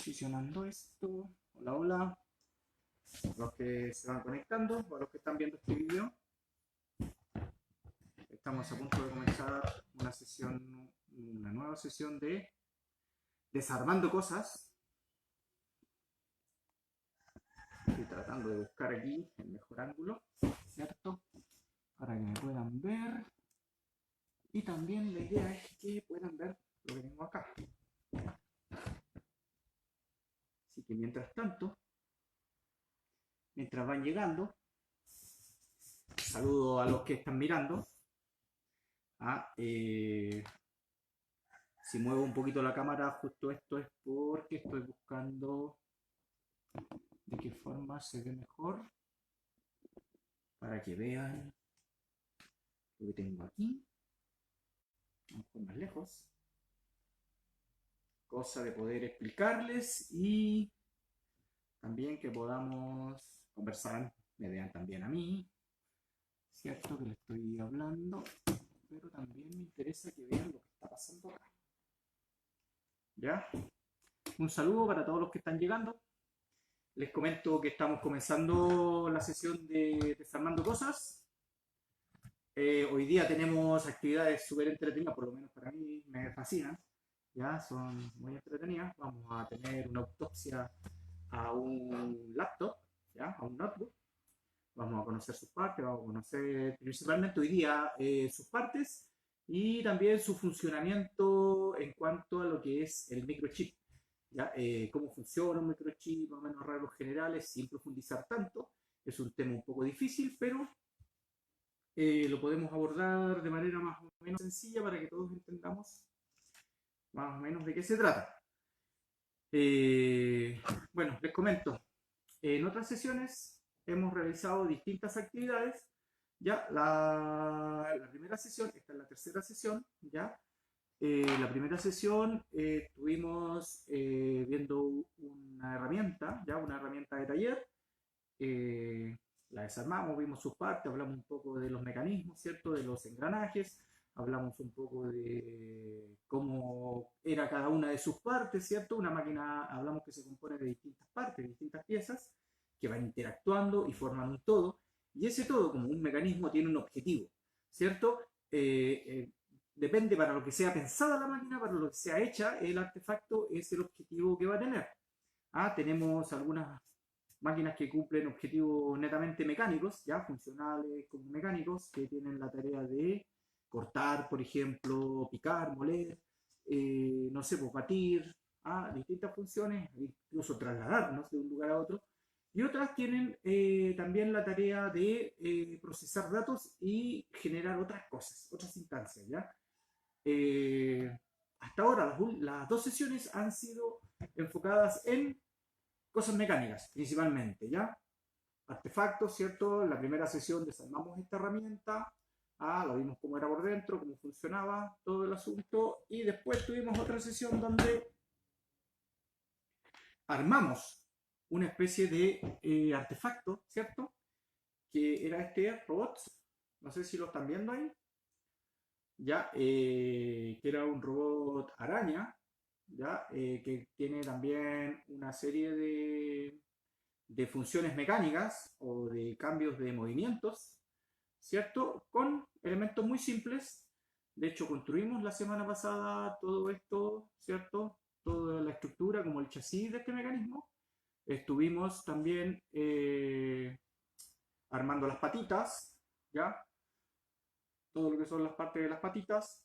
posicionando esto. Hola, hola. Los que se van conectando, o los que están viendo este video. Estamos a punto de comenzar una nueva sesión de desarmando cosas. Estoy tratando de buscar aquí el mejor ángulo, ¿cierto? Para que me puedan ver. Y también la idea es que puedan ver lo que tengo acá. Así que mientras tanto, mientras van llegando, saludo a los que están mirando. Si muevo un poquito la cámara, justo esto es porque estoy buscando de qué forma se ve mejor para que vean lo que tengo aquí. Vamos a ir más lejos. Cosa de poder explicarles y también que podamos conversar, me vean también a mí, cierto que le estoy hablando, pero también me interesa que vean lo que está pasando acá. ¿Ya? Un saludo para todos los que están llegando. Les comento que estamos comenzando la sesión de Desarmando Cosas. Hoy día tenemos actividades súper entretenidas, por lo menos para mí me fascinan. Ya son muy entretenidas. Vamos a tener una autopsia a un laptop, ¿ya? A un notebook. Vamos a conocer sus partes, vamos a conocer principalmente hoy día sus partes y también su funcionamiento en cuanto a lo que es el microchip. ¿Ya? Cómo funciona un microchip, más o menos rasgos generales, sin profundizar tanto. Es un tema un poco difícil, pero lo podemos abordar de manera más o menos sencilla para que todos entendamos más o menos de qué se trata. Bueno, les comento. En otras sesiones hemos realizado distintas actividades. Ya la primera sesión, esta es la tercera sesión, ya. La primera sesión estuvimos viendo una herramienta, ya una herramienta de taller. La desarmamos, vimos sus partes, hablamos un poco de los mecanismos, ¿cierto? De los engranajes, hablamos un poco de cómo era cada una de sus partes, ¿cierto? Una máquina, hablamos que se compone de distintas partes, distintas piezas, que van interactuando y forman un todo, y ese todo, como un mecanismo, tiene un objetivo, ¿cierto? Depende para lo que sea pensada la máquina, para lo que sea hecha, el artefacto es el objetivo que va a tener. Tenemos algunas máquinas que cumplen objetivos netamente mecánicos, ya funcionales como mecánicos, que tienen la tarea de cortar, por ejemplo, picar, moler, no sé, pues batir, distintas funciones, incluso trasladarnos de un lugar a otro. Y otras tienen también la tarea de procesar datos y generar otras cosas, otras instancias, ¿ya? Hasta ahora las dos sesiones han sido enfocadas en cosas mecánicas, principalmente, ¿ya? Artefactos, ¿cierto? En la primera sesión desarmamos esta herramienta, lo vimos cómo era por dentro, cómo funcionaba todo el asunto, y después tuvimos otra sesión donde armamos una especie de artefacto, ¿cierto? Que era este robot, no sé si lo están viendo ahí, ya, que era un robot araña, ya, que tiene también una serie de funciones mecánicas o de cambios de movimientos, ¿cierto? Con elementos muy simples. De hecho, construimos la semana pasada todo esto, ¿cierto? Toda la estructura, como el chasis de este mecanismo. Estuvimos también armando las patitas, ¿ya? Todo lo que son las partes de las patitas.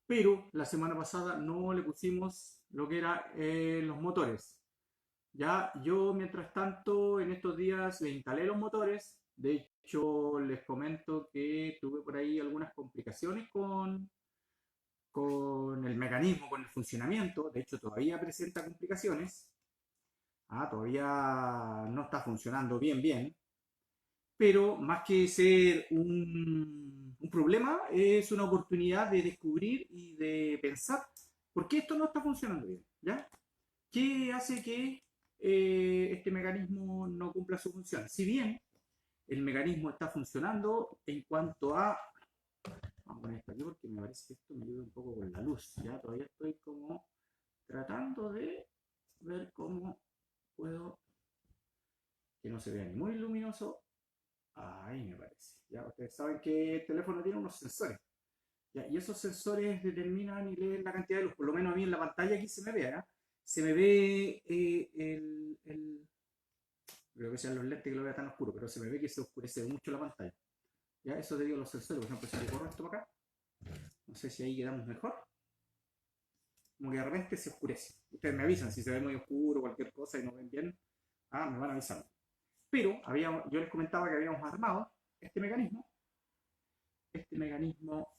Pero la semana pasada no le pusimos lo que eran los motores. Ya yo, mientras tanto, en estos días le instalé los motores. De hecho, les comento que tuve por ahí algunas complicaciones con el mecanismo, con el funcionamiento. De hecho, todavía presenta complicaciones. Todavía no está funcionando bien. Pero más que ser un problema, es una oportunidad de descubrir y de pensar por qué esto no está funcionando bien. ¿Ya? ¿Qué hace que este mecanismo no cumpla su función? Si bien el mecanismo está funcionando en cuanto a... Vamos a poner esto aquí porque me parece que esto me ayuda un poco con la luz. Ya todavía estoy como tratando de ver cómo puedo que no se vea ni muy luminoso. Ahí me parece. Ya ustedes saben que el teléfono tiene unos sensores. ¿Ya? Y esos sensores determinan y leen la cantidad de luz. Por lo menos a mí en la pantalla aquí se me ve, ¿eh? Se me ve creo que sean los lentes que lo vea tan oscuro, pero se me ve que se oscurece mucho la pantalla. ¿Ya? Eso te digo los sensores. Por ejemplo, si le corro esto para acá, no sé si ahí quedamos mejor. Como que de repente se oscurece. Ustedes me avisan si se ve muy oscuro, cualquier cosa y no ven bien. Ah, me van avisando. Pero yo les comentaba que habíamos armado este mecanismo. Este mecanismo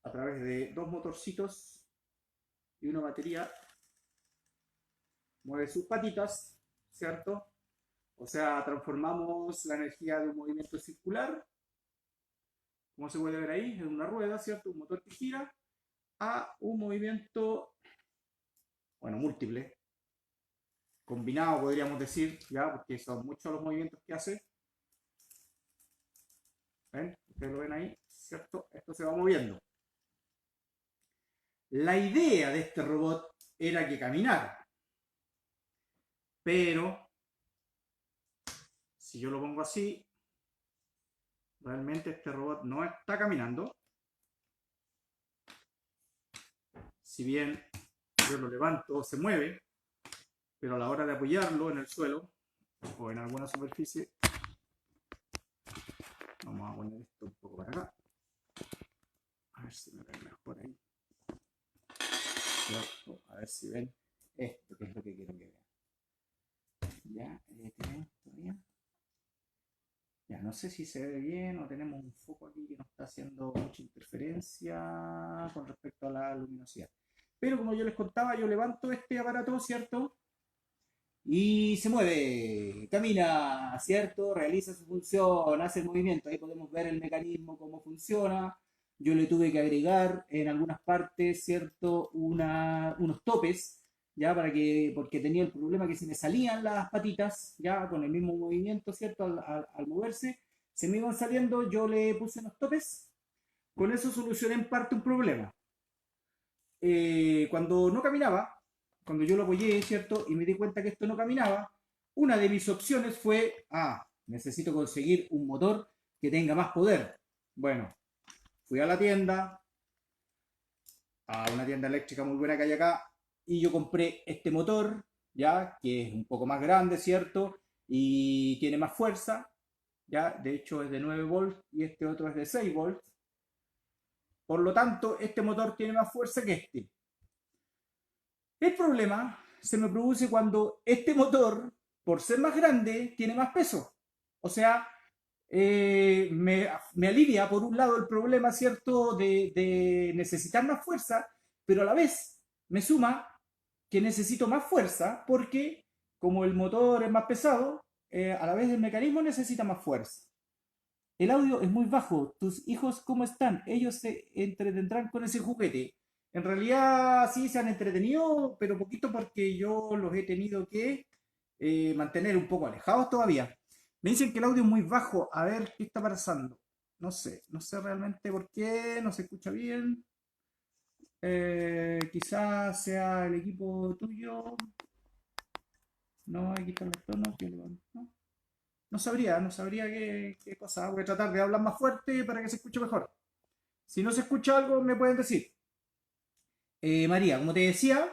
a través de dos motorcitos y una batería mueve sus patitas, ¿cierto? O sea, transformamos la energía de un movimiento circular, como se puede ver ahí, en una rueda, ¿cierto? Un motor que gira, a un movimiento, bueno, múltiple, combinado podríamos decir, ya, porque son muchos los movimientos que hace. ¿Ven? Ustedes lo ven ahí, ¿cierto? Esto se va moviendo. La idea de este robot era que caminara, pero si yo lo pongo así, realmente este robot no está caminando. Si bien yo lo levanto, se mueve, pero a la hora de apoyarlo en el suelo o en alguna superficie, vamos a poner esto un poco para acá. A ver si me ven mejor ahí. A ver si ven esto, que es lo que quiero que vean. Ya, tenemos todavía. Ya, no sé si se ve bien o tenemos un foco aquí que nos está haciendo mucha interferencia con respecto a la luminosidad. Pero como yo les contaba, yo levanto este aparato, ¿cierto? Y se mueve, camina, ¿cierto? Realiza su función, hace el movimiento. Ahí podemos ver el mecanismo, cómo funciona. Yo le tuve que agregar en algunas partes, ¿cierto? Unos topes, ¿ya? Porque tenía el problema que se me salían las patitas, ¿ya? Con el mismo movimiento, ¿cierto? Al moverse, se me iban saliendo, yo le puse unos topes. Con eso solucioné en parte un problema. Cuando no caminaba, cuando yo lo apoyé, ¿cierto? Y me di cuenta que esto no caminaba, una de mis opciones fue, necesito conseguir un motor que tenga más poder. Bueno, fui a la tienda, a una tienda eléctrica muy buena que hay acá, y yo compré este motor, ya, que es un poco más grande, ¿cierto? Y tiene más fuerza, ya, de hecho es de 9 volts y este otro es de 6 volts. Por lo tanto, este motor tiene más fuerza que este. El problema se me produce cuando este motor, por ser más grande, tiene más peso. O sea, me alivia por un lado el problema, ¿cierto?, de necesitar más fuerza, pero a la vez me suma que necesito más fuerza porque como el motor es más pesado, a la vez el mecanismo necesita más fuerza. El audio es muy bajo. ¿Tus hijos cómo están? Ellos se entretendrán con ese juguete. En realidad sí se han entretenido, pero poquito porque yo los he tenido que mantener un poco alejados todavía. Me dicen que el audio es muy bajo. A ver qué está pasando. No sé realmente por qué, no se escucha bien. Quizás sea el equipo tuyo. No, aquí están los tonos. ¿No? No sabría qué cosa. Voy a tratar de hablar más fuerte para que se escuche mejor. Si no se escucha algo, me pueden decir. María, como te decía,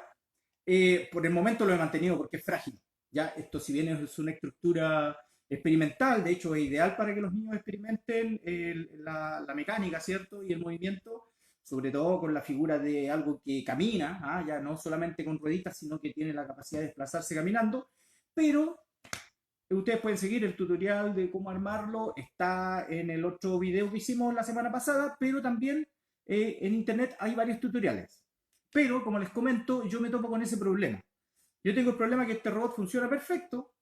por el momento lo he mantenido porque es frágil. Ya, esto si bien es una estructura experimental, de hecho es ideal para que los niños experimenten la mecánica, ¿cierto? Y el movimiento, sobre todo con la figura de algo que camina, ya no solamente con rueditas, sino que tiene la capacidad de desplazarse caminando, pero ustedes pueden seguir el tutorial de cómo armarlo, está en el otro video que hicimos la semana pasada, pero también en internet hay varios tutoriales. Pero, como les comento, yo me topo con ese problema. Yo tengo el problema que este robot funciona perfecto,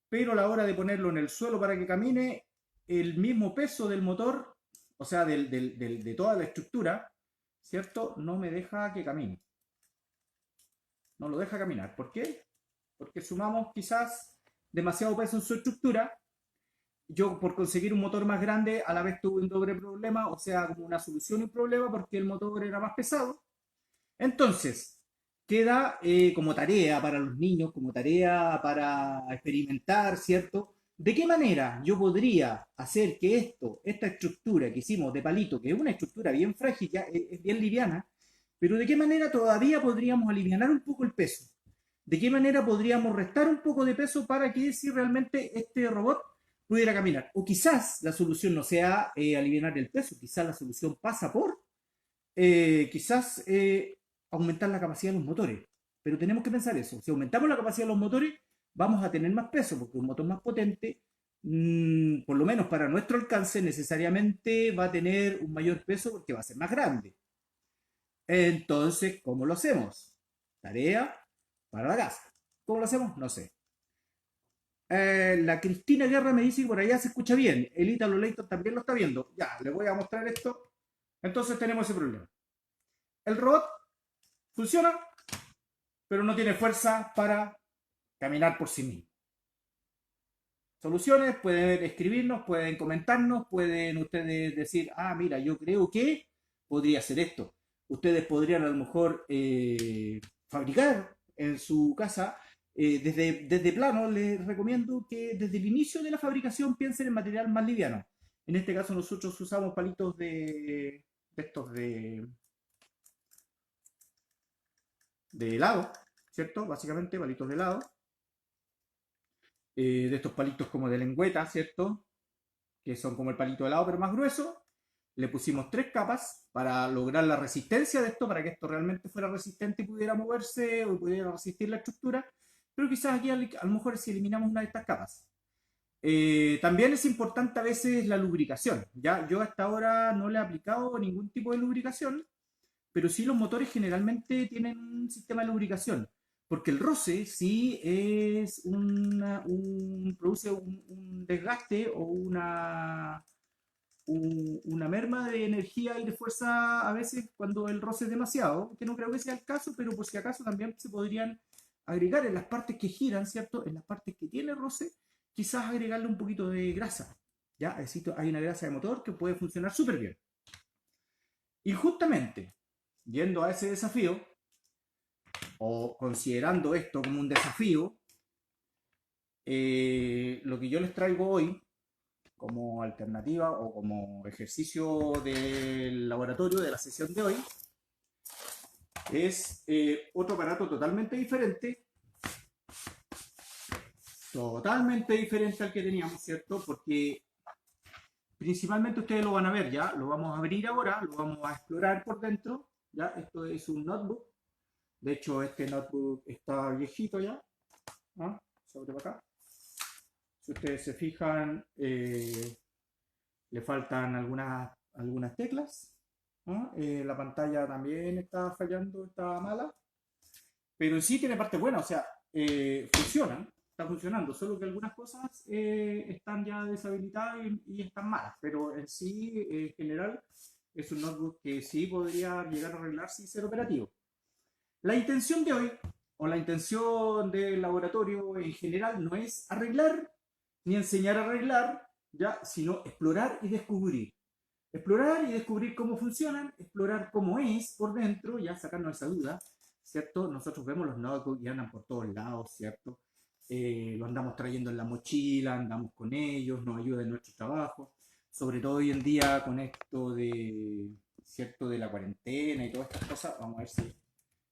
pero a la hora de ponerlo en el suelo para que camine, el mismo peso del motor, o sea, de toda la estructura, ¿cierto? No me deja que camine. No lo deja caminar. ¿Por qué? Porque sumamos quizás demasiado peso en su estructura. Yo por conseguir un motor más grande a la vez tuve un doble problema, o sea, como una solución y un problema porque el motor era más pesado. Entonces, queda como tarea para los niños, como tarea para experimentar, ¿cierto? ¿De qué manera yo podría hacer que esta estructura que hicimos de palito, que es una estructura bien frágil, ya es bien liviana, pero de qué manera todavía podríamos alivianar un poco el peso? ¿De qué manera podríamos restar un poco de peso para que si realmente este robot pudiera caminar? O quizás la solución no sea aliviar el peso, quizás la solución pasa por quizás aumentar la capacidad de los motores. Pero tenemos que pensar eso. Si aumentamos la capacidad de los motores, vamos a tener más peso, porque un motor más potente, por lo menos para nuestro alcance, necesariamente va a tener un mayor peso porque va a ser más grande. Entonces, ¿cómo lo hacemos? Tarea para la casa. ¿Cómo lo hacemos? No sé. La Cristina Guerra me dice que por allá se escucha bien. El Italo Leighton también lo está viendo. Ya, le voy a mostrar esto. Entonces tenemos ese problema. El robot funciona, pero no tiene fuerza para caminar por sí mismo. Soluciones, pueden escribirnos, pueden comentarnos, pueden ustedes decir, ah, mira, yo creo que podría ser esto. Ustedes podrían a lo mejor fabricar en su casa, desde plano, les recomiendo que desde el inicio de la fabricación piensen en material más liviano. En este caso nosotros usamos palitos de estos de helado, ¿cierto? Básicamente palitos de helado. De estos palitos como de lengüeta, ¿cierto? Que son como el palito de helado, pero más grueso. Le pusimos 3 capas para lograr la resistencia de esto, para que esto realmente fuera resistente y pudiera moverse o pudiera resistir la estructura. Pero quizás aquí a lo mejor si eliminamos una de estas capas. También es importante a veces la lubricación. ¿Ya? Yo hasta ahora no le he aplicado ningún tipo de lubricación, pero sí los motores generalmente tienen un sistema de lubricación, porque el roce sí es produce un desgaste o una merma de energía y de fuerza a veces cuando el roce es demasiado, que no creo que sea el caso, pero por si acaso también se podrían agregar en las partes que giran, ¿cierto? En las partes que tiene roce, quizás agregarle un poquito de grasa. ¿Ya? Hay una grasa de motor que puede funcionar súper bien. Y justamente, yendo a ese desafío, o considerando esto como un desafío, lo que yo les traigo hoy como alternativa o como ejercicio del laboratorio de la sesión de hoy es otro aparato totalmente diferente al que teníamos, ¿cierto? Porque principalmente ustedes lo van a ver ya, lo vamos a abrir ahora, lo vamos a explorar por dentro, ya, esto es un notebook. De hecho, este notebook está viejito ya. ¿Ah? Sobre para acá. Si ustedes se fijan, le faltan algunas teclas. ¿Ah? La pantalla también está fallando, está mala. Pero en sí tiene parte buena, o sea, funciona, está funcionando. Solo que algunas cosas están ya deshabilitadas y están malas. Pero en sí, en general, es un notebook que sí podría llegar a arreglarse y ser operativo. La intención de hoy, o la intención del laboratorio en general, no es arreglar ni enseñar a arreglar, ¿ya? Sino explorar y descubrir. Explorar y descubrir cómo funcionan, explorar cómo es por dentro, ya sacarnos esa duda, ¿cierto? Nosotros vemos los notebooks y andan por todos lados, ¿cierto? Lo andamos trayendo en la mochila, andamos con ellos, nos ayuda en nuestro trabajo, sobre todo hoy en día con esto de, ¿cierto? De la cuarentena y todas estas cosas. Vamos a ver si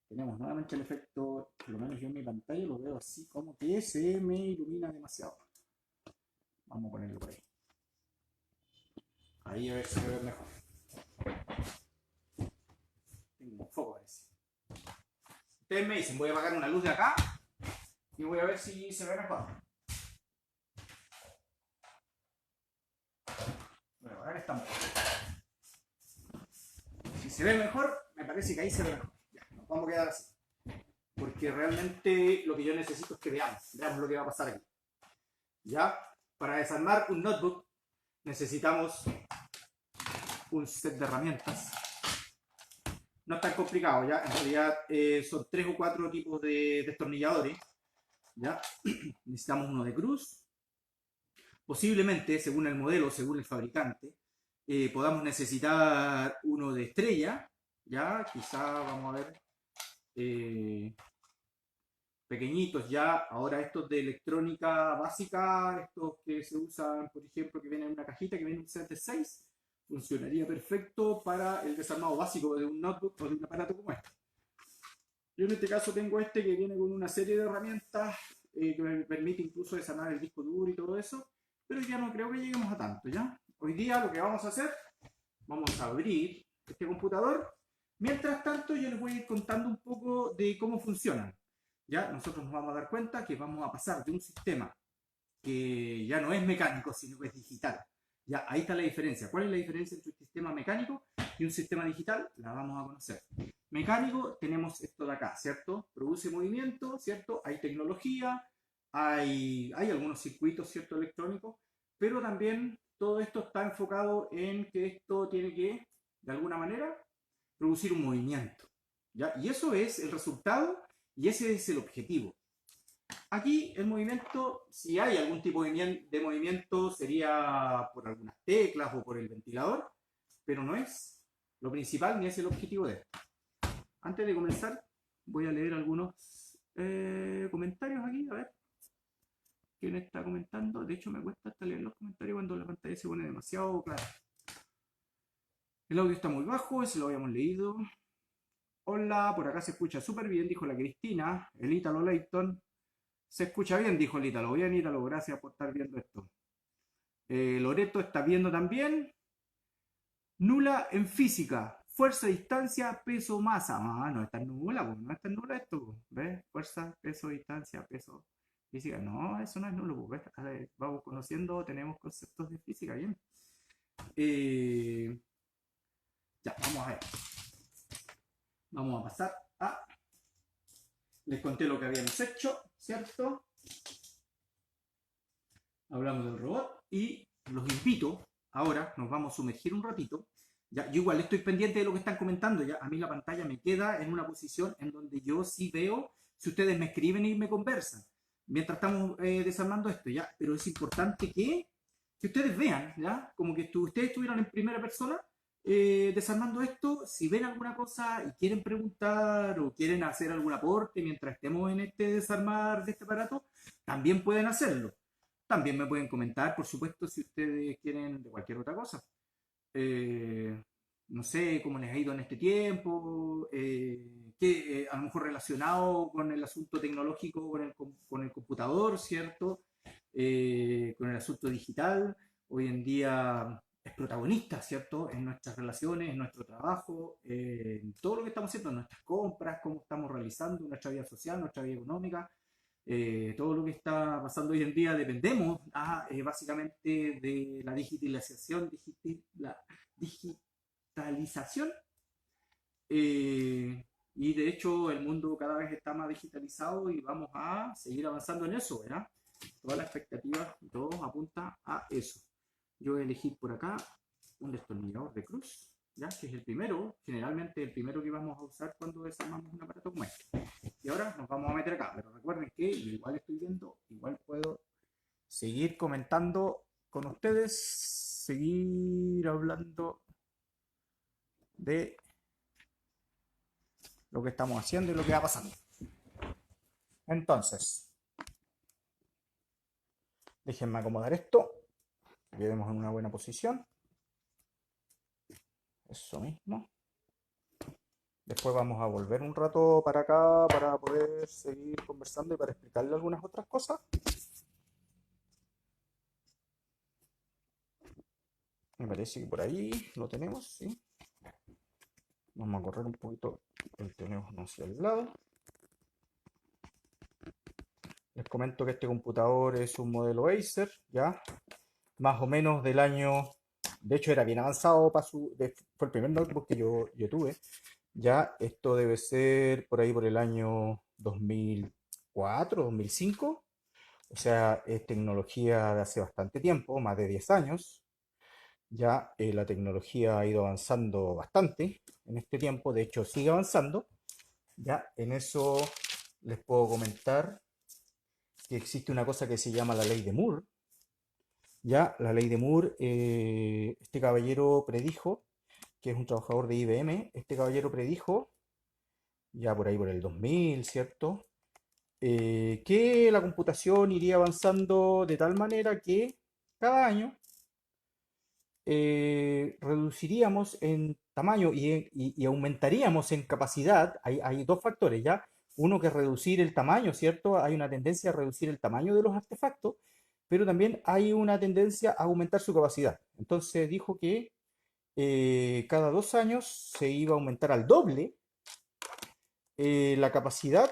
tenemos nuevamente el efecto, por lo menos yo en mi pantalla lo veo así como que se me ilumina demasiado. Vamos a ponerlo por ahí. Ahí a ver si se ve mejor. Tengo un foco parece. Ustedes me dicen, voy a apagar una luz de acá y voy a ver si se ve mejor. Voy a apagar esta luz. Si se ve mejor, me parece que ahí se ve mejor. Ya, nos vamos a quedar así. Porque realmente lo que yo necesito es que veamos lo que va a pasar aquí. ¿Ya? Para desarmar un notebook necesitamos un set de herramientas. No es tan complicado, ¿ya? En realidad son 3 o 4 tipos de destornilladores, ¿ya? Necesitamos uno de cruz. Posiblemente, según el modelo, según el fabricante, podamos necesitar uno de estrella, ¿ya? Quizá, vamos a ver, pequeñitos ya, ahora estos de electrónica básica, estos que se usan, por ejemplo, que vienen en una cajita, que viene un set de 6, funcionaría perfecto para el desarmado básico de un notebook o de un aparato como este. Yo en este caso tengo este que viene con una serie de herramientas que me permite incluso desarmar el disco duro y todo eso, pero ya no creo que lleguemos a tanto, ¿ya? Hoy día lo que vamos a hacer, vamos a abrir este computador. Mientras tanto, yo les voy a ir contando un poco de cómo funcionan. Ya nosotros nos vamos a dar cuenta que vamos a pasar de un sistema que ya no es mecánico, sino que es digital. Ya ahí está la diferencia. ¿Cuál es la diferencia entre un sistema mecánico y un sistema digital? La vamos a conocer. Mecánico, tenemos esto de acá, ¿cierto? Produce movimiento, ¿cierto? Hay tecnología, hay algunos circuitos, ¿cierto? Electrónicos, pero también todo esto está enfocado en que esto tiene que, de alguna manera, producir un movimiento. ¿Ya? Y eso es el resultado y ese es el objetivo. Aquí el movimiento, si hay algún tipo de movimiento, sería por algunas teclas o por el ventilador, pero no es lo principal ni es el objetivo de esto. Antes de comenzar, voy a leer algunos comentarios aquí, a ver quién está comentando. De hecho, me cuesta hasta leer los comentarios cuando la pantalla se pone demasiado clara. El audio está muy bajo, ese lo habíamos leído. Hola, por acá se escucha súper bien, dijo la Cristina. El Ítalo Leighton. Se escucha bien, dijo el Ítalo. Bien, Ítalo, gracias por estar viendo esto. Loreto está viendo también. Nula en física. Fuerza, distancia, peso, masa. Ah, no está nula, pues, no está nula esto. ¿Ves? Fuerza, peso, distancia, peso, física. No, eso no es nulo, pues, ¿ves? A ver, vamos conociendo, tenemos conceptos de física, bien. Ya, vamos a ver. Vamos a pasar a... Les conté lo que habíamos hecho, ¿cierto? Hablamos del robot y los invito, ahora nos vamos a sumergir un ratito. Ya, yo igual estoy pendiente de lo que están comentando, ya a mí la pantalla me queda en una posición en donde yo sí veo si ustedes me escriben y me conversan, mientras estamos desarmando esto, ya, pero es importante que ustedes vean, ya, como que ustedes estuvieran en primera persona desarmando esto, si ven alguna cosa y quieren preguntar o quieren hacer algún aporte mientras estemos en este desarmar de este aparato, también pueden hacerlo. También me pueden comentar, por supuesto, si ustedes quieren de cualquier otra cosa. Eh, no sé cómo les ha ido en este tiempo, a lo mejor relacionado con el asunto tecnológico, con el computador, ¿cierto? Con el asunto digital. Hoy en día es protagonista, ¿cierto? En nuestras relaciones, en nuestro trabajo, en todo lo que estamos haciendo, en nuestras compras, cómo estamos realizando nuestra vida social, nuestra vida económica. Todo lo que está pasando hoy en día dependemos básicamente de la la digitalización y de hecho el mundo cada vez está más digitalizado y vamos a seguir avanzando en eso, ¿verdad? Todas las expectativas, todo apunta a eso. Yo voy a elegir por acá un destornillador de cruz, ¿ya? Que es el primero, generalmente el primero que vamos a usar cuando desarmamos un aparato como este. Y ahora nos vamos a meter acá, pero recuerden que yo igual estoy viendo, igual puedo seguir comentando con ustedes, seguir hablando de lo que estamos haciendo y lo que va pasando. Entonces, déjenme acomodar esto, quedemos en una buena posición. Eso mismo. Después vamos a volver un rato para acá para poder seguir conversando y para explicarle algunas otras cosas. Me parece que por ahí lo tenemos, ¿sí? Vamos a correr un poquito el teléfono hacia el lado. Les comento que este computador es un modelo Acer, ¿ya? Más o menos del año... De hecho era bien avanzado, fue el primer notebook que yo tuve. Ya, esto debe ser por ahí por el año 2004, 2005. O sea, es tecnología de hace bastante tiempo, más de 10 años. Ya la tecnología ha ido avanzando bastante en este tiempo, de hecho sigue avanzando. Ya en eso les puedo comentar que existe una cosa que se llama la ley de Moore. Ya la ley de Moore, este caballero predijo, que es un trabajador de IBM, este caballero predijo ya por ahí por el 2000, ¿cierto? Que la computación iría avanzando de tal manera que cada año reduciríamos en tamaño y aumentaríamos en capacidad. Hay dos factores, ¿ya? Uno que es reducir el tamaño, ¿cierto? Hay una tendencia a reducir el tamaño de los artefactos, pero también hay una tendencia a aumentar su capacidad. Entonces dijo que cada 2 años se iba a aumentar al doble la capacidad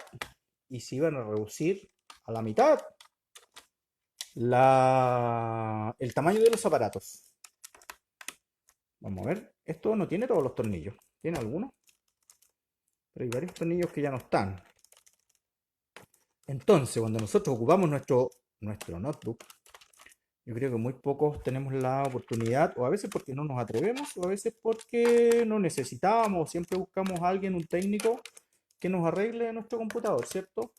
y se iban a reducir a la mitad el tamaño de los aparatos. Vamos a ver, esto no tiene todos los tornillos, tiene algunos, pero hay varios tornillos que ya no están. Entonces, cuando nosotros ocupamos nuestro notebook, yo creo que muy pocos tenemos la oportunidad, o a veces porque no nos atrevemos, o a veces porque no necesitamos, siempre buscamos a alguien, un técnico, que nos arregle nuestro computador, ¿cierto?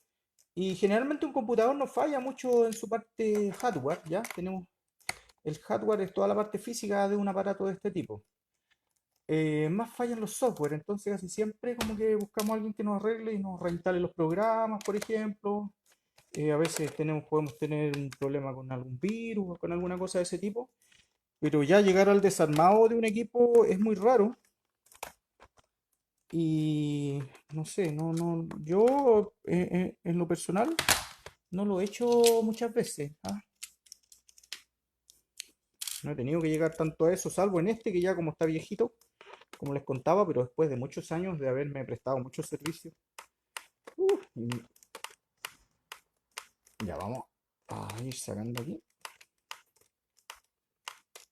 Y generalmente un computador no falla mucho en su parte hardware, ¿ya? Tenemos el hardware, es toda la parte física de un aparato de este tipo. Más fallan los software, entonces casi siempre como que buscamos a alguien que nos arregle y nos reinstale los programas, por ejemplo. A veces podemos tener un problema con algún virus o con alguna cosa de ese tipo, pero ya llegar al desarmado de un equipo es muy raro y no sé, yo en lo personal no lo he hecho muchas veces, ¿ah? No he tenido que llegar tanto a eso, salvo en este que ya como está viejito, como les contaba, pero después de muchos años de haberme prestado muchos servicios. Y ya vamos a ir sacando aquí.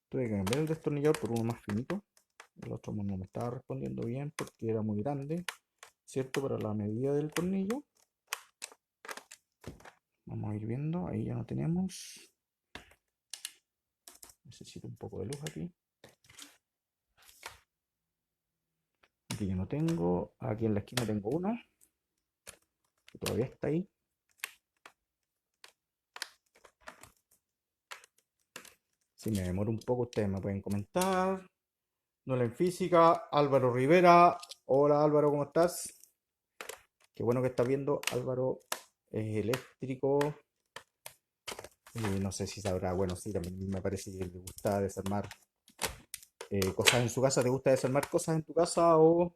Tuve que cambiar el destornillador por uno más finito. El otro no me estaba respondiendo bien porque era muy grande, ¿cierto? Para la medida del tornillo. Vamos a ir viendo, ahí ya no tenemos. Necesito un poco de luz aquí. Aquí ya no tengo. Aquí en la esquina tengo uno, que todavía está ahí. Si me demoro un poco, ustedes me pueden comentar. Nola en física, Álvaro Rivera. Hola Álvaro, ¿cómo estás? Qué bueno que estás viendo. Álvaro es eléctrico. No sé si sabrá, bueno, sí, también me parece que le gusta desarmar cosas en su casa. ¿Te gusta desarmar cosas en tu casa o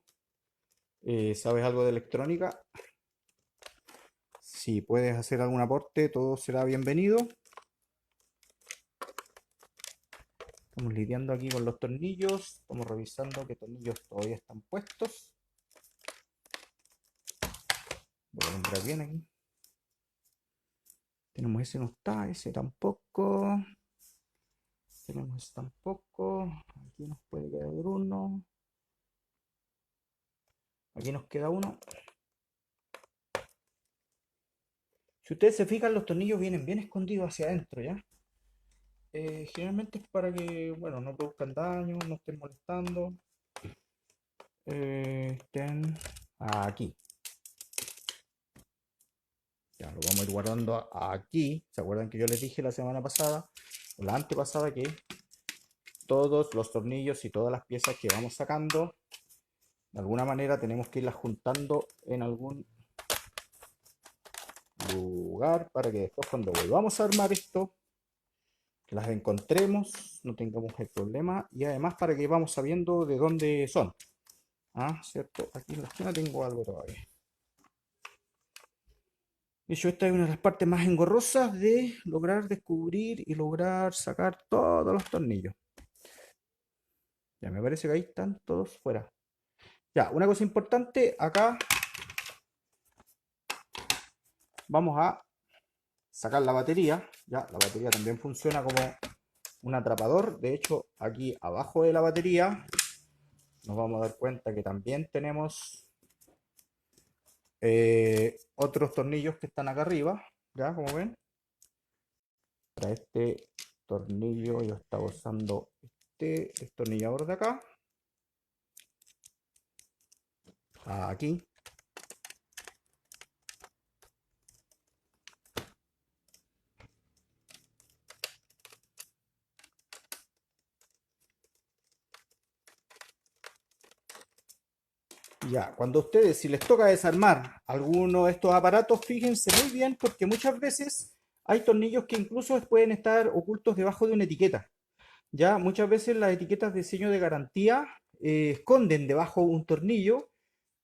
sabes algo de electrónica? Si puedes hacer algún aporte, todo será bienvenido. Estamos lidiando aquí con los tornillos. Estamos revisando qué tornillos todavía están puestos. Voy a nombrar bien aquí. Tenemos ese, no está, ese tampoco. Tenemos ese tampoco. Aquí nos puede quedar uno. Aquí nos queda uno. Si ustedes se fijan, los tornillos vienen bien escondidos hacia adentro, ¿ya? Generalmente es para que, bueno, no produzcan daño, no estén molestando. Estén aquí. Ya lo vamos a ir guardando aquí. ¿Se acuerdan que yo les dije la semana pasada, o la antepasada, que todos los tornillos y todas las piezas que vamos sacando, de alguna manera tenemos que irlas juntando en algún lugar para que después cuando volvamos a armar esto, las encontremos, no tengamos el problema y además para que vamos sabiendo de dónde son. Ah, ¿cierto? Aquí en la esquina tengo algo todavía. De hecho, esta es una de las partes más engorrosas de lograr descubrir y lograr sacar todos los tornillos. Ya me parece que ahí están todos fuera. Ya, una cosa importante, acá vamos a sacar la batería. Ya, la batería también funciona como un atrapador. De hecho, aquí abajo de la batería nos vamos a dar cuenta que también tenemos otros tornillos que están acá arriba. Ya, como ven. Para este tornillo yo estaba usando este destornillador de acá. Aquí. Ya, cuando a ustedes, si les toca desarmar alguno de estos aparatos, fíjense muy bien porque muchas veces hay tornillos que incluso pueden estar ocultos debajo de una etiqueta. Ya, muchas veces las etiquetas de sello de garantía esconden debajo un tornillo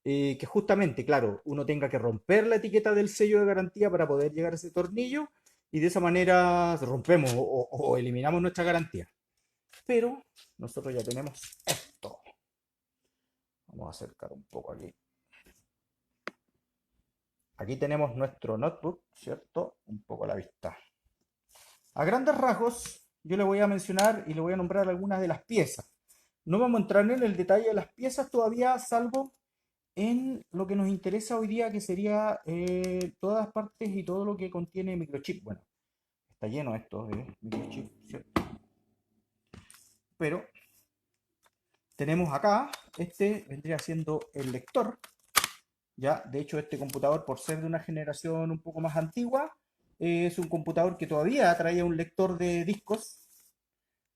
que justamente, claro, uno tenga que romper la etiqueta del sello de garantía para poder llegar a ese tornillo y de esa manera rompemos o eliminamos nuestra garantía. Pero nosotros ya tenemos esto. Vamos a acercar un poco aquí. Aquí tenemos nuestro notebook, ¿cierto? Un poco a la vista. A grandes rasgos, yo le voy a mencionar y le voy a nombrar algunas de las piezas. No vamos a entrar en el detalle de las piezas todavía, salvo en lo que nos interesa hoy día, que sería todas las partes y todo lo que contiene microchip. Bueno, está lleno esto de microchip, ¿cierto? Pero tenemos acá, este vendría siendo el lector. Ya, de hecho, este computador, por ser de una generación un poco más antigua, es un computador que todavía traía un lector de discos.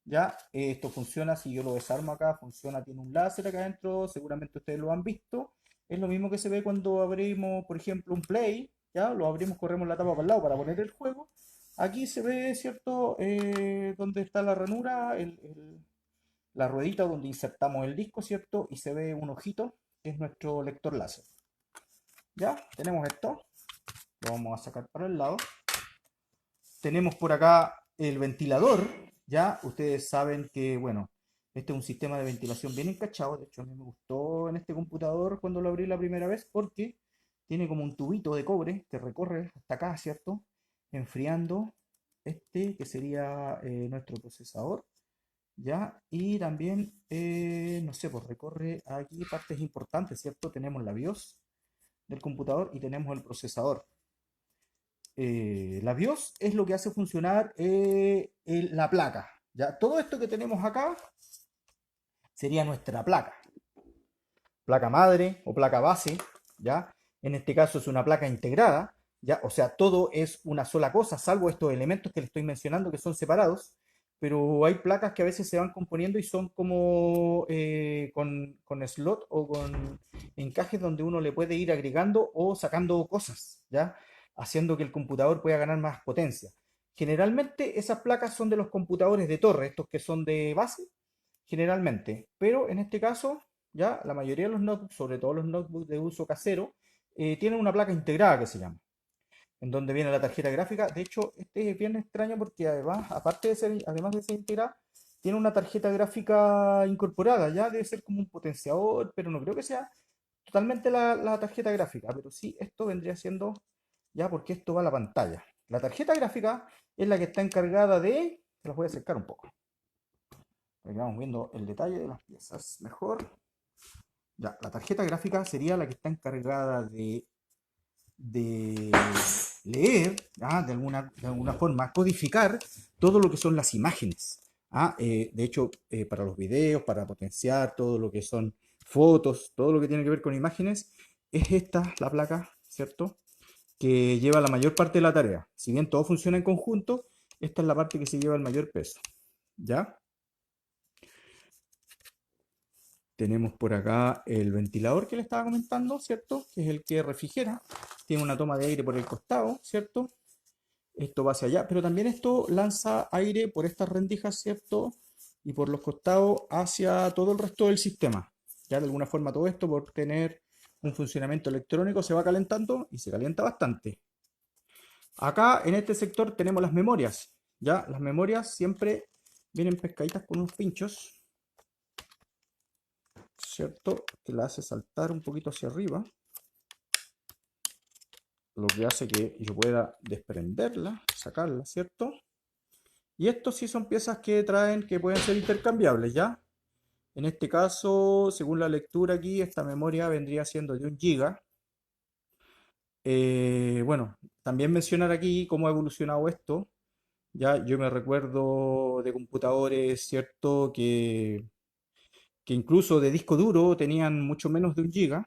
Ya, esto funciona, si yo lo desarmo acá, funciona, tiene un láser acá adentro, seguramente ustedes lo han visto. Es lo mismo que se ve cuando abrimos, por ejemplo, un Play, ya, lo abrimos, corremos la tapa para el lado para poner el juego. Aquí se ve, ¿cierto? Donde está la ranura, la ruedita donde insertamos el disco, ¿cierto? Y se ve un ojito, que es nuestro lector láser. Ya, tenemos esto, lo vamos a sacar para el lado. Tenemos por acá el ventilador, ya, ustedes saben que, bueno, este es un sistema de ventilación bien encachado. De hecho, a mí me gustó en este computador cuando lo abrí la primera vez porque tiene como un tubito de cobre que recorre hasta acá, ¿cierto? Enfriando este que sería nuestro procesador, ¿ya? Y también, no sé, pues recorre aquí partes importantes, ¿cierto? Tenemos la BIOS del computador y tenemos el procesador. La BIOS es lo que hace funcionar la placa, ¿ya? Todo esto que tenemos acá sería nuestra placa. Placa madre o placa base, ¿ya? En este caso es una placa integrada, ¿ya? O sea, todo es una sola cosa, salvo estos elementos que les estoy mencionando que son separados, pero hay placas que a veces se van componiendo y son como con slot o con encajes donde uno le puede ir agregando o sacando cosas, ¿ya? Haciendo que el computador pueda ganar más potencia. Generalmente esas placas son de los computadores de torre, estos que son de base, generalmente, pero en este caso ya la mayoría de los notebooks, sobre todo los notebooks de uso casero, tienen una placa integrada que se llama, en donde viene la tarjeta gráfica. De hecho, este es bien extraño porque además, aparte de ser, además de ser integrada, tiene una tarjeta gráfica incorporada, ya debe ser como un potenciador, pero no creo que sea totalmente la tarjeta gráfica, pero sí esto vendría siendo ya porque esto va a la pantalla. La tarjeta gráfica es la que está encargada de, se los voy a acercar un poco, para que vamos viendo el detalle de las piezas mejor. Ya, la tarjeta gráfica sería la que está encargada de leer, de alguna forma, codificar todo lo que son las imágenes. De hecho, para los videos, para potenciar todo lo que son fotos, todo lo que tiene que ver con imágenes, es esta la placa, ¿cierto? Que lleva la mayor parte de la tarea. Si bien todo funciona en conjunto, esta es la parte que se lleva el mayor peso. ¿Ya? Tenemos por acá el ventilador que le estaba comentando, ¿cierto? Que es el que refrigera. Tiene una toma de aire por el costado, ¿cierto? Esto va hacia allá, pero también esto lanza aire por estas rendijas, ¿cierto? Y por los costados hacia todo el resto del sistema. Ya de alguna forma todo esto, por tener un funcionamiento electrónico, se va calentando y se calienta bastante. Acá en este sector tenemos las memorias. Ya las memorias siempre vienen pescaditas con unos pinchos, ¿cierto? Que la hace saltar un poquito hacia arriba, lo que hace que yo pueda desprenderla, sacarla, ¿cierto? Y estos sí son piezas que traen, que pueden ser intercambiables, ¿ya? En este caso, según la lectura aquí, esta memoria vendría siendo de 1 GB. Bueno, también mencionar aquí cómo ha evolucionado esto. Ya, yo me recuerdo de computadores, ¿cierto? Que incluso de disco duro tenían mucho menos de 1 GB,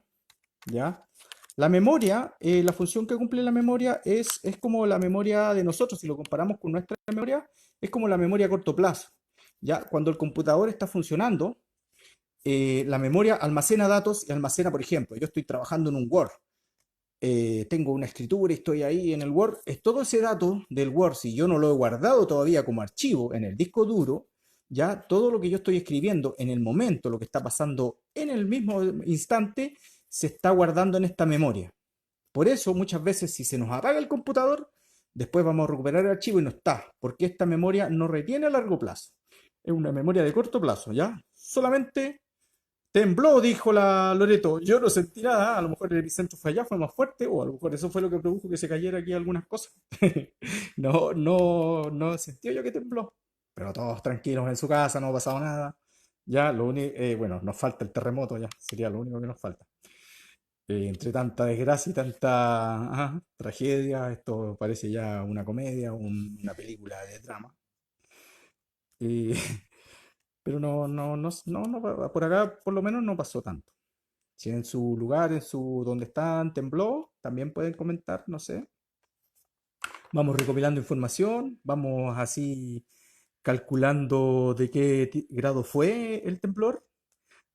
¿ya? La memoria, la función que cumple la memoria es como la memoria de nosotros, si lo comparamos con nuestra memoria, es como la memoria a corto plazo. Ya, cuando el computador está funcionando, la memoria almacena datos y almacena, por ejemplo, yo estoy trabajando en un Word, tengo una escritura y estoy ahí en el Word, es todo ese dato del Word, si yo no lo he guardado todavía como archivo en el disco duro, ya todo lo que yo estoy escribiendo en el momento, lo que está pasando en el mismo instante, se está guardando en esta memoria. Por eso muchas veces si se nos apaga el computador, después vamos a recuperar el archivo y no está, porque esta memoria no retiene a largo plazo. Es una memoria de corto plazo, ¿ya? Solamente tembló, dijo la Loreto. Yo no sentí nada, a lo mejor el epicentro fue allá, fue más fuerte, o a lo mejor eso fue lo que produjo que se cayera aquí algunas cosas. No sentí yo que tembló. Pero todos tranquilos en su casa, no ha pasado nada. Ya, lo único, bueno, nos falta el terremoto, ya, sería lo único que nos falta. Entre tanta desgracia y tanta tragedia, esto parece ya una comedia, una película de drama. Eh, pero por acá por lo menos no pasó tanto. Si en su lugar, en su donde están, tembló, también pueden comentar, no sé. Vamos recopilando información, vamos así calculando de qué grado fue el temblor.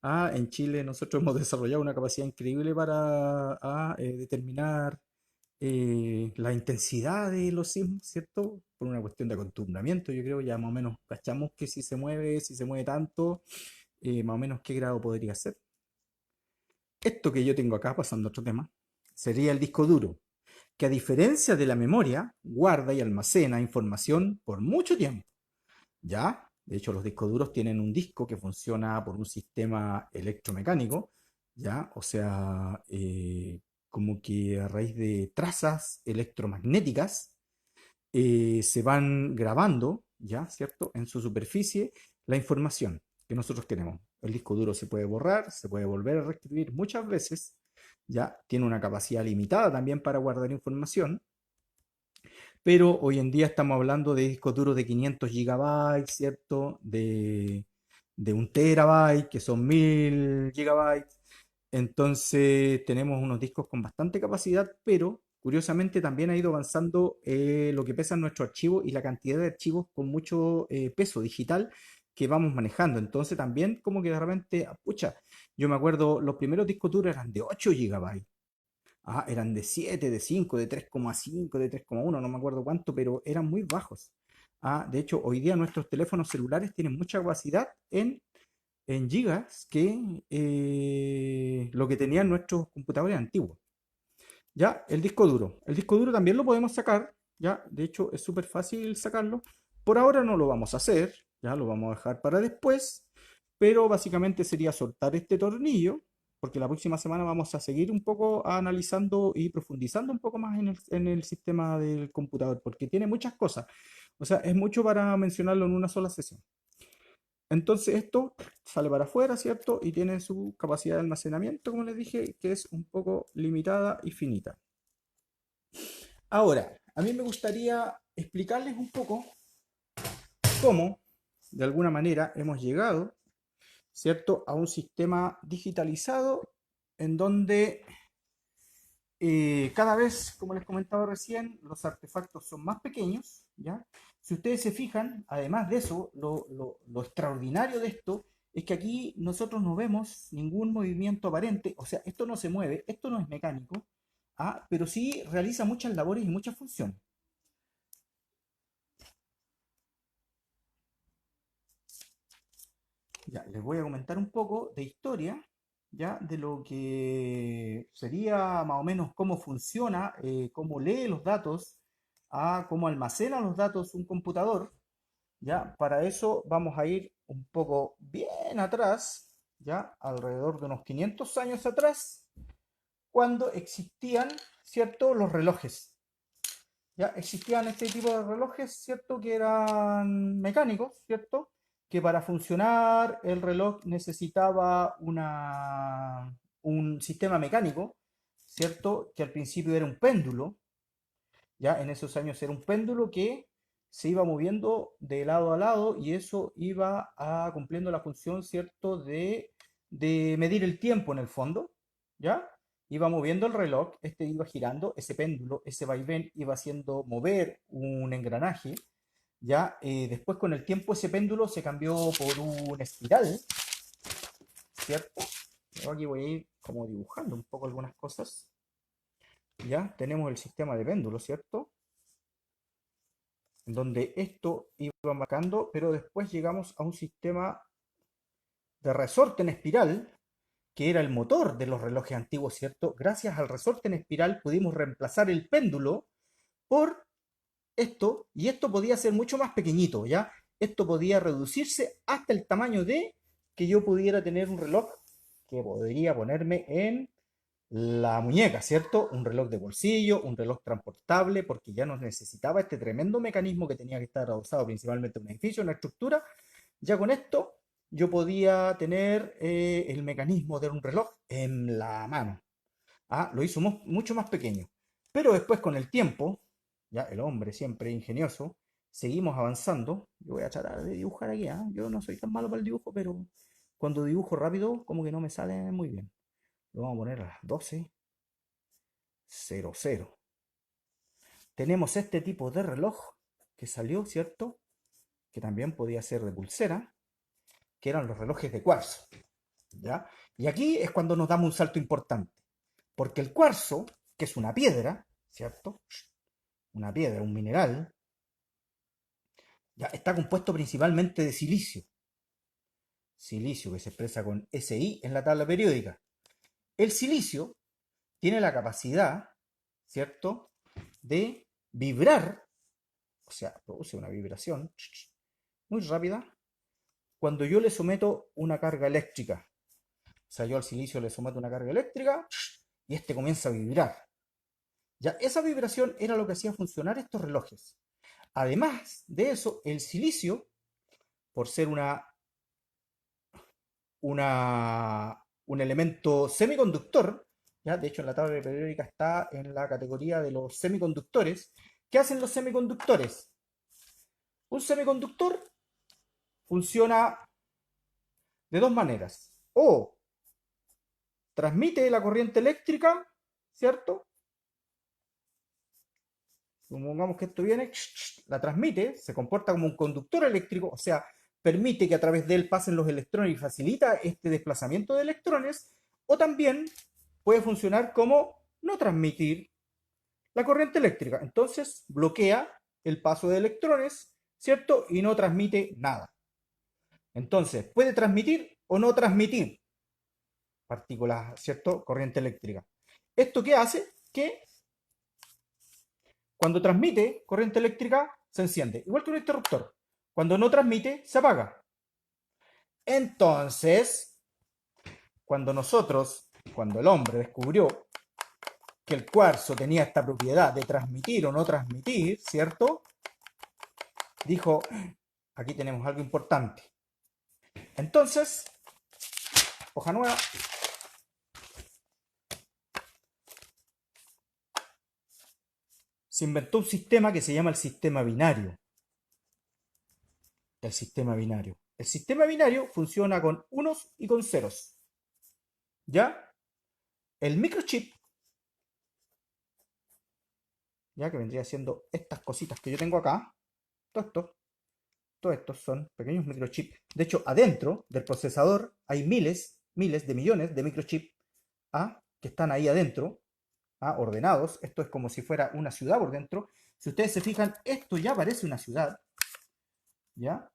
En Chile nosotros hemos desarrollado una capacidad increíble para determinar la intensidad de los sismos, ¿cierto? Por una cuestión de acostumbramiento, yo creo, ya más o menos cachamos que si se mueve tanto, más o menos qué grado podría ser. Esto que yo tengo acá, pasando a otro tema, sería el disco duro, que a diferencia de la memoria, guarda y almacena información por mucho tiempo. ¿Ya? De hecho, los discos duros tienen un disco que funciona por un sistema electromecánico, ¿ya? O sea, como que a raíz de trazas electromagnéticas se van grabando, ¿ya? ¿Cierto? En su superficie la información que nosotros queremos. El disco duro se puede borrar, se puede volver a reescribir muchas veces, ¿ya? Tiene una capacidad limitada también para guardar información, pero hoy en día estamos hablando de discos duros de 500 gigabytes, ¿cierto? De 1 terabyte, que son 1000 gigabytes. Entonces tenemos unos discos con bastante capacidad, pero curiosamente también ha ido avanzando lo que pesa nuestro archivo y la cantidad de archivos con mucho peso digital que vamos manejando. Entonces también como que de repente, pucha, yo me acuerdo, los primeros discos duros eran de 8 gigabytes. Eran de 7, de 5, de 3,5, de 3,1, no me acuerdo cuánto, pero eran muy bajos. De hecho, hoy día nuestros teléfonos celulares tienen mucha capacidad en gigas que lo que tenían nuestros computadores antiguos. Ya, el disco duro. El disco duro también lo podemos sacar, ya, de hecho es súper fácil sacarlo. Por ahora no lo vamos a hacer, ya lo vamos a dejar para después, pero básicamente sería soltar este tornillo, porque la próxima semana vamos a seguir un poco analizando y profundizando un poco más en el sistema del computador, porque tiene muchas cosas. O sea, es mucho para mencionarlo en una sola sesión. Entonces esto sale para afuera, ¿cierto? Y tiene su capacidad de almacenamiento, como les dije, que es un poco limitada y finita. Ahora, a mí me gustaría explicarles un poco cómo, de alguna manera, hemos llegado, ¿cierto?, a un sistema digitalizado en donde cada vez, como les comentaba recién, los artefactos son más pequeños, ¿ya? Si ustedes se fijan, además de eso, lo extraordinario de esto es que aquí nosotros no vemos ningún movimiento aparente, o sea, esto no se mueve, esto no es mecánico, pero sí realiza muchas labores y muchas funciones. Ya, les voy a comentar un poco de historia, ya, de lo que sería más o menos cómo funciona, cómo lee los datos, cómo almacena los datos un computador. Ya, para eso vamos a ir un poco bien atrás, ya, alrededor de unos 500 años atrás, cuando existían, ¿cierto?, los relojes. Ya existían este tipo de relojes, ¿cierto? Que eran mecánicos, ¿cierto? Que para funcionar el reloj necesitaba un sistema mecánico, ¿cierto? Que al principio era un péndulo, ya en esos años era un péndulo que se iba moviendo de lado a lado y eso iba cumpliendo la función, ¿cierto? De medir el tiempo en el fondo, ¿ya? Iba moviendo el reloj, este iba girando, ese péndulo, ese vaivén iba haciendo mover un engranaje, ¿ya? Después con el tiempo ese péndulo se cambió por una espiral, ¿cierto? Yo aquí voy a ir como dibujando un poco algunas cosas. Ya tenemos el sistema de péndulo, ¿cierto? En donde esto iba marcando, pero después llegamos a un sistema de resorte en espiral, que era el motor de los relojes antiguos, ¿cierto? Gracias al resorte en espiral pudimos reemplazar el péndulo por esto, y esto podía ser mucho más pequeñito, ¿ya? Esto podía reducirse hasta el tamaño de que yo pudiera tener un reloj que podría ponerme en la muñeca, ¿cierto? Un reloj de bolsillo, un reloj transportable, porque ya no necesitaba este tremendo mecanismo que tenía que estar adosado principalmente en un edificio, en una estructura. Ya con esto yo podía tener el mecanismo de un reloj en la mano. Ah, lo hizo mucho más pequeño. Pero después con el tiempo, ya el hombre siempre ingenioso, seguimos avanzando. Yo voy a tratar de dibujar aquí, ¿ah? Yo no soy tan malo para el dibujo, pero cuando dibujo rápido como que no me sale muy bien. Lo vamos a poner a las 12:00. Tenemos este tipo de reloj que salió, ¿cierto? Que también podía ser de pulsera, que eran los relojes de cuarzo, ¿ya? Y aquí es cuando nos damos un salto importante, porque el cuarzo, que es una piedra, ¿cierto? Una piedra, un mineral, ya está compuesto principalmente de silicio. Silicio que se expresa con Si en la tabla periódica. El silicio tiene la capacidad, ¿cierto?, de vibrar, o sea, produce una vibración muy rápida cuando yo le someto una carga eléctrica. O sea, yo al silicio le someto una carga eléctrica y este comienza a vibrar. Ya esa vibración era lo que hacía funcionar estos relojes. Además de eso, el silicio, por ser un elemento semiconductor, ¿ya? De hecho en la tabla periódica está en la categoría de los semiconductores. ¿Qué hacen los semiconductores? Un semiconductor funciona de dos maneras. O transmite la corriente eléctrica, ¿cierto? Supongamos que esto viene, la transmite, se comporta como un conductor eléctrico, o sea, permite que a través de él pasen los electrones y facilita este desplazamiento de electrones, o también puede funcionar como no transmitir la corriente eléctrica. Entonces bloquea el paso de electrones, ¿cierto? Y no transmite nada. Entonces, puede transmitir o no transmitir partículas, ¿cierto? Corriente eléctrica. ¿Esto qué hace? Que cuando transmite corriente eléctrica se enciende, igual que un interruptor. Cuando no transmite, se apaga. Entonces, cuando el hombre descubrió que el cuarzo tenía esta propiedad de transmitir o no transmitir, ¿cierto? Dijo, aquí tenemos algo importante. Entonces, hoja nueva. Se inventó un sistema que se llama el sistema binario. El sistema binario. El sistema binario funciona con unos y con ceros. ¿Ya? El microchip, ya que vendría siendo estas cositas que yo tengo acá, todos estos son pequeños microchips. De hecho, adentro del procesador hay miles de millones de microchips que están ahí adentro, ordenados. Esto es como si fuera una ciudad por dentro. Si ustedes se fijan, esto ya parece una ciudad. ¿Ya?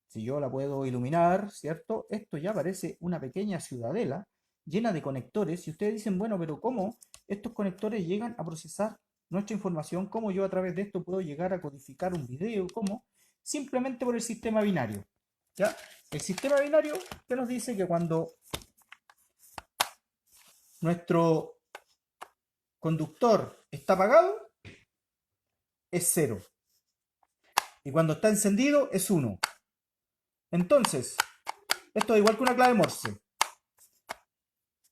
Si yo la puedo iluminar, ¿cierto? Esto ya parece una pequeña ciudadela llena de conectores. Y ustedes dicen, bueno, pero ¿cómo estos conectores llegan a procesar nuestra información? ¿Cómo yo a través de esto puedo llegar a codificar un video? ¿Cómo? Simplemente por el sistema binario. ¿Ya? El sistema binario que nos dice que cuando nuestro conductor está apagado, es 0. Y cuando está encendido, es 1. Entonces, esto es igual que una clave Morse.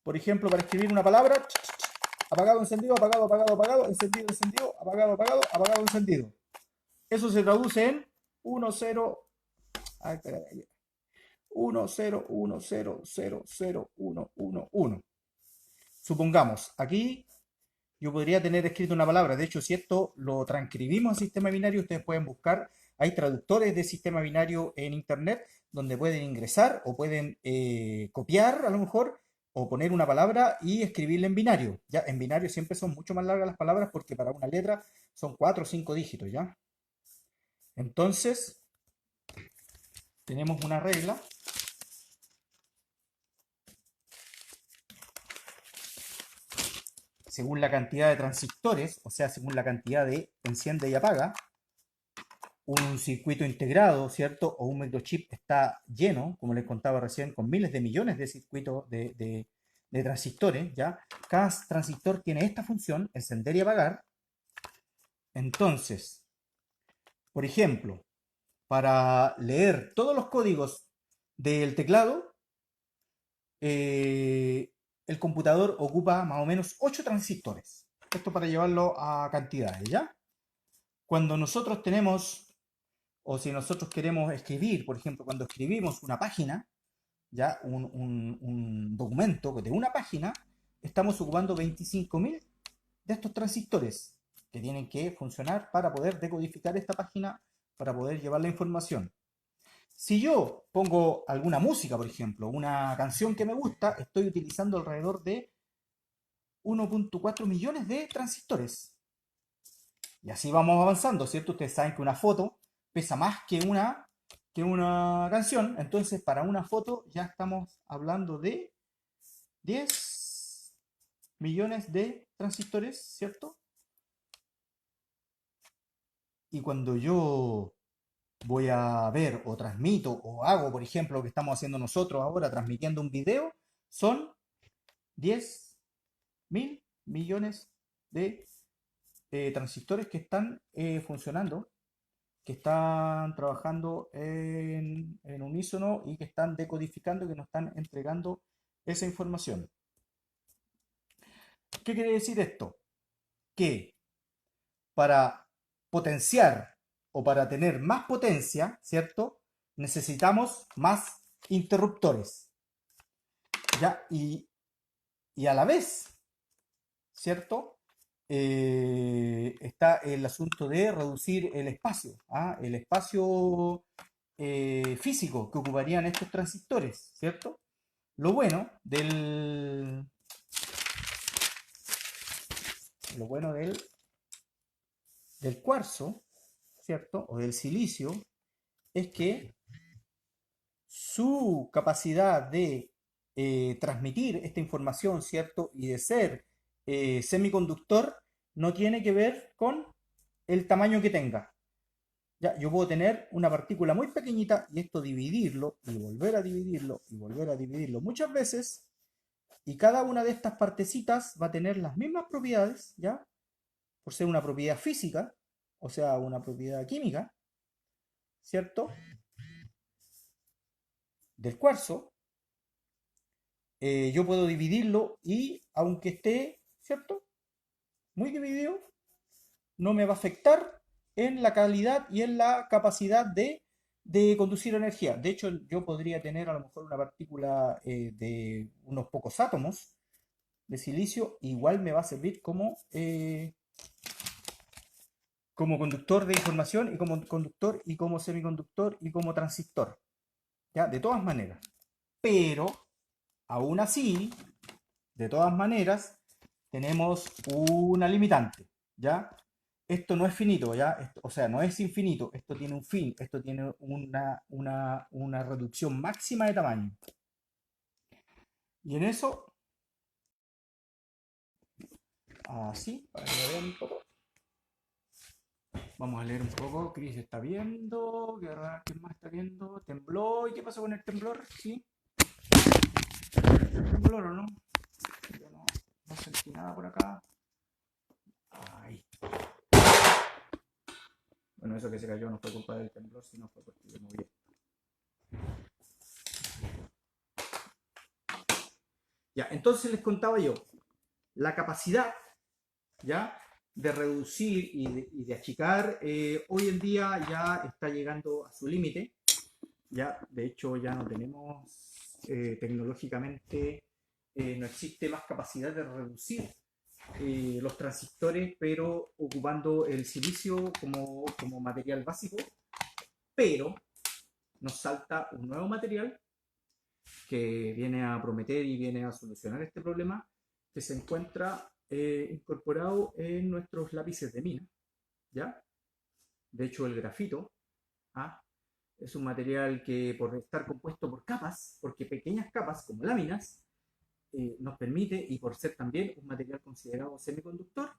Por ejemplo, para escribir una palabra, apagado, encendido, apagado, apagado, apagado, encendido, encendido, apagado, apagado, apagado, encendido. Eso se traduce en 1, 0, 1, 0, 1, 0, 0, 0, 1, 1, 1. Supongamos, aquí yo podría tener escrito una palabra. De hecho, si esto lo transcribimos al sistema binario, ustedes pueden buscar, hay traductores de sistema binario en internet. donde pueden ingresar o pueden copiar a lo mejor o poner una palabra y escribirla en binario. Ya en binario siempre son mucho más largas las palabras porque para una letra son 4 o 5 dígitos, ¿ya? Entonces, tenemos una regla según la cantidad de transistores, o sea, según la cantidad de enciende y apaga. Un circuito integrado, ¿cierto? O un microchip está lleno, como les contaba recién, con miles de millones de circuitos de transistores, ¿ya? Cada transistor tiene esta función, encender y apagar. Entonces, por ejemplo, para leer todos los códigos del teclado, eh, el computador ocupa más o menos 8 transistores. Esto para llevarlo a cantidades, ¿ya? Cuando nosotros tenemos, o si nosotros queremos escribir, por ejemplo, cuando escribimos una página, ya un documento de una página, estamos ocupando 25.000 de estos transistores que tienen que funcionar para poder decodificar esta página, para poder llevar la información. Si yo pongo alguna música, por ejemplo, una canción que me gusta, estoy utilizando alrededor de 1.4 millones de transistores. Y así vamos avanzando, ¿cierto? Ustedes saben que una foto pesa más que una canción, entonces para una foto ya estamos hablando de 10 millones de transistores, ¿cierto? Y cuando yo voy a ver o transmito o hago, por ejemplo, lo que estamos haciendo nosotros ahora, transmitiendo un video, son 10.000 millones de transistores que están funcionando, que están trabajando en unísono y que están decodificando, que nos están entregando esa información. ¿Qué quiere decir esto? Que para potenciar o para tener más potencia, ¿cierto? Necesitamos más interruptores, ¿ya? Y a la vez, ¿cierto? Está el asunto de reducir el espacio, ¿ah? El espacio físico que ocuparían estos transistores, ¿cierto? Lo bueno del cuarzo, ¿cierto? O del silicio, es que su capacidad de transmitir esta información, ¿cierto? Y de ser semiconductor no tiene que ver con el tamaño que tenga. Ya, yo puedo tener una partícula muy pequeñita y esto dividirlo y volver a dividirlo y volver a dividirlo muchas veces y cada una de estas partecitas va a tener las mismas propiedades, ¿ya? Por ser una propiedad física, o sea, una propiedad química, ¿cierto? Del cuarzo, yo puedo dividirlo y aunque esté, ¿cierto? Muy dividido, no me va a afectar en la calidad y en la capacidad de conducir energía. De hecho, yo podría tener a lo mejor una partícula de unos pocos átomos de silicio, igual me va a servir como conductor de información y como conductor y como semiconductor y como transistor. ¿Ya? De todas maneras. Pero, aún así, de todas maneras, tenemos una limitante, ¿ya? Esto no es finito, ¿ya? O sea, no es infinito, esto tiene un fin, esto tiene una reducción máxima de tamaño. Y en eso, así, para que lo vean un poco. Vamos a leer un poco. Chris está viendo. ¿Quién más está viendo? Tembló. ¿Y qué pasó con el temblor? ¿Sí? ¿Temblor o no? Yo no sentí nada por acá. Ay. Bueno, eso que se cayó no fue culpa del temblor, sino fue porque yo moví. Ya, entonces les contaba yo, la capacidad, ¿ya? De reducir y de achicar, hoy en día ya está llegando a su límite, ya, de hecho ya no tenemos tecnológicamente, no existe más capacidad de reducir los transistores, pero ocupando el silicio como material básico, pero nos salta un nuevo material que viene a prometer y viene a solucionar este problema, que se encuentra incorporado en nuestros lápices de mina, ¿ya? De hecho, el grafito, ¿ah? Es un material que por estar compuesto por capas, porque pequeñas capas como láminas, nos permite, y por ser también un material considerado semiconductor,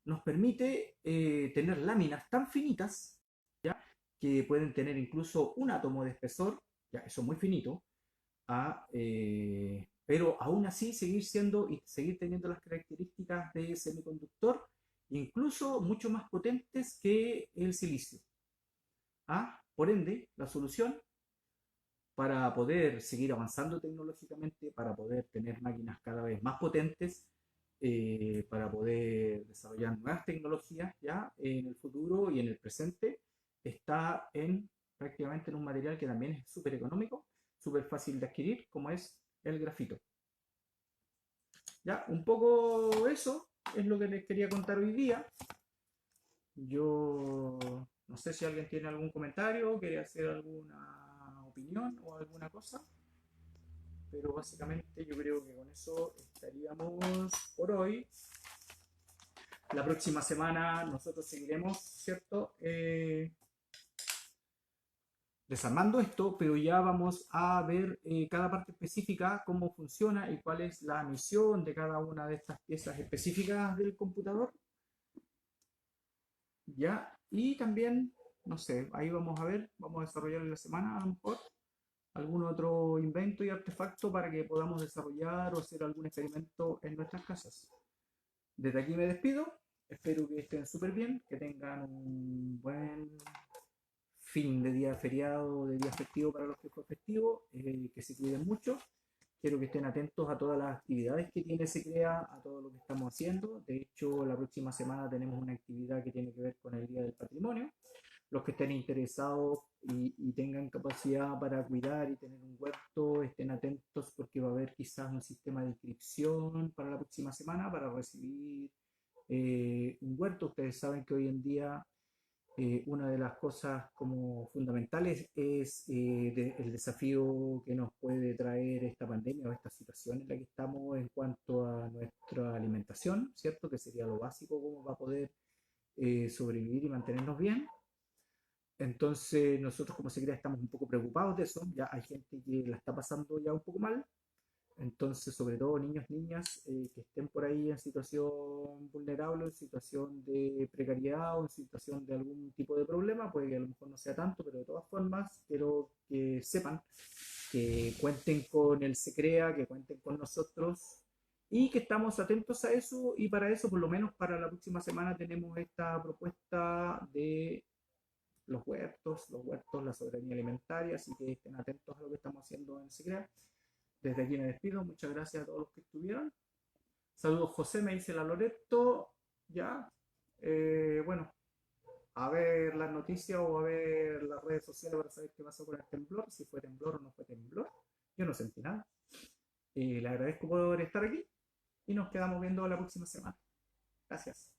nos permite tener láminas tan finitas, ¿ya? Que pueden tener incluso un átomo de espesor, ya eso es muy finito, pero aún así seguir siendo y seguir teniendo las características de semiconductor, incluso mucho más potentes que el silicio. Por ende, la solución para poder seguir avanzando tecnológicamente, para poder tener máquinas cada vez más potentes, para poder desarrollar nuevas tecnologías ya en el futuro y en el presente, está en prácticamente en un material que también es súper económico, súper fácil de adquirir, como es el grafito. Ya, un poco eso es lo que les quería contar hoy día. Yo no sé si alguien tiene algún comentario, quiere hacer alguna opinión o alguna cosa, pero básicamente yo creo que con eso estaríamos por hoy. La próxima semana nosotros seguiremos, ¿cierto? Desarmando esto, pero ya vamos a ver cada parte específica, cómo funciona y cuál es la misión de cada una de estas piezas específicas del computador. Ya, y también, no sé, ahí vamos a ver, vamos a desarrollar en la semana a lo mejor algún otro invento y artefacto para que podamos desarrollar o hacer algún experimento en nuestras casas. Desde aquí me despido, espero que estén súper bien, que tengan un buen fin de día feriado, de día festivo para los que fue festivo, que se cuiden mucho. Quiero que estén atentos a todas las actividades que tiene SECREA, a todo lo que estamos haciendo. De hecho, la próxima semana tenemos una actividad que tiene que ver con el Día del Patrimonio. Los que estén interesados y tengan capacidad para cuidar y tener un huerto, estén atentos porque va a haber quizás un sistema de inscripción para la próxima semana para recibir un huerto. Ustedes saben que hoy en día una de las cosas como fundamentales es el desafío que nos puede traer esta pandemia o esta situación en la que estamos en cuanto a nuestra alimentación, ¿cierto? Que sería lo básico como va a poder sobrevivir y mantenernos bien. Entonces nosotros como Secreta estamos un poco preocupados de eso, ya hay gente que la está pasando ya un poco mal, entonces sobre todo niños, niñas que estén por ahí en situación vulnerable, en situación de precariedad o en situación de algún tipo de problema, puede que a lo mejor no sea tanto, pero de todas formas quiero que sepan que cuenten con el SECREA, que cuenten con nosotros y que estamos atentos a eso y para eso por lo menos para la próxima semana tenemos esta propuesta de los huertos, la soberanía alimentaria, así que estén atentos a lo que estamos haciendo en SECREA. Desde aquí me despido, muchas gracias a todos los que estuvieron. Saludos José, me dice la Loreto, ya. Bueno, a ver las noticias o a ver las redes sociales para saber qué pasó con el temblor, si fue temblor o no fue temblor. Yo no sentí nada. Le agradezco por estar aquí y nos quedamos viendo la próxima semana. Gracias.